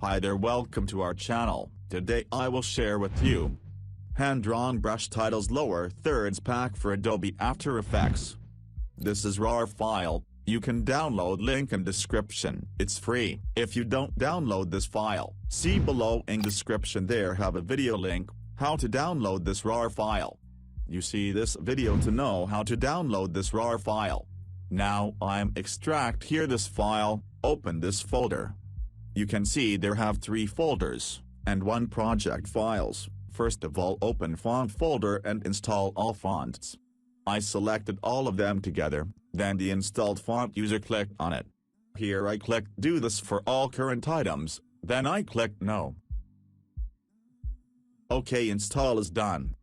Hi there, welcome to our channel. Today I will share with you hand-drawn brush titles lower thirds pack for Adobe After Effects. This is RAR file. You can download link in description. It's free. If you don't download this file, see below in description there have a video link, how to download this RAR file. You see this video to know how to download this RAR file. Now I'm extract here this file, open this folder. You can see there have 3 folders, and 1 project files. First of all open font folder and install all fonts. I selected all of them together, then the installed font user clicked on it. Here I click do this for all current items, then I click no. OK, install is done.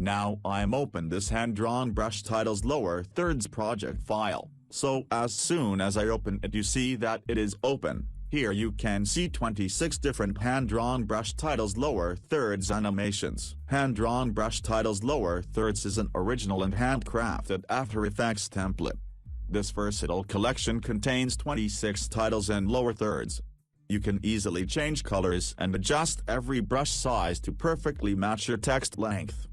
Now I'm open this hand-drawn brush titles lower thirds project file, so as soon as I open it you see that it is open. Here you can see 26 different hand-drawn brush titles lower thirds animations. Hand-drawn brush titles lower thirds is an original and handcrafted After Effects template. This versatile collection contains 26 titles and lower thirds. You can easily change colors and adjust every brush size to perfectly match your text length.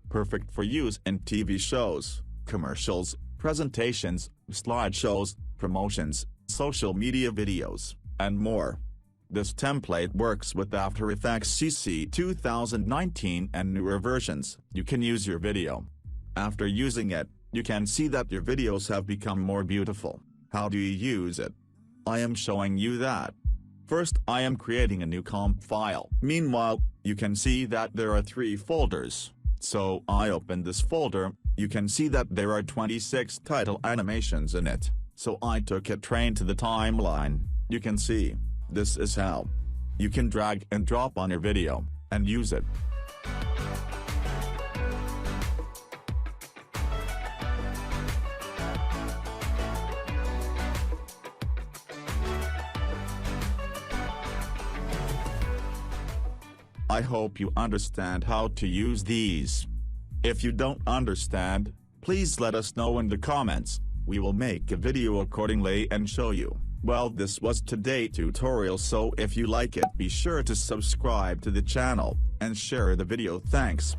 Perfect for use in TV shows, commercials, presentations, slideshows, promotions, social media videos, and more. This template works with After Effects CC 2019 and newer versions. You can use your video. After using it, you can see that your videos have become more beautiful. How do you use it? I am showing you that. First I am creating a new comp file. Meanwhile, you can see that there are 3 folders. So I open this folder, you can see that there are 26 title animations in it. So I took a train to the timeline. You can see, this is how you can drag and drop on your video, and use it. I hope you understand how to use these. If you don't understand, please let us know in the comments. We will make a video accordingly and show you. Well, this was today's tutorial, so if you like it be sure to subscribe to the channel and share the video. Thanks.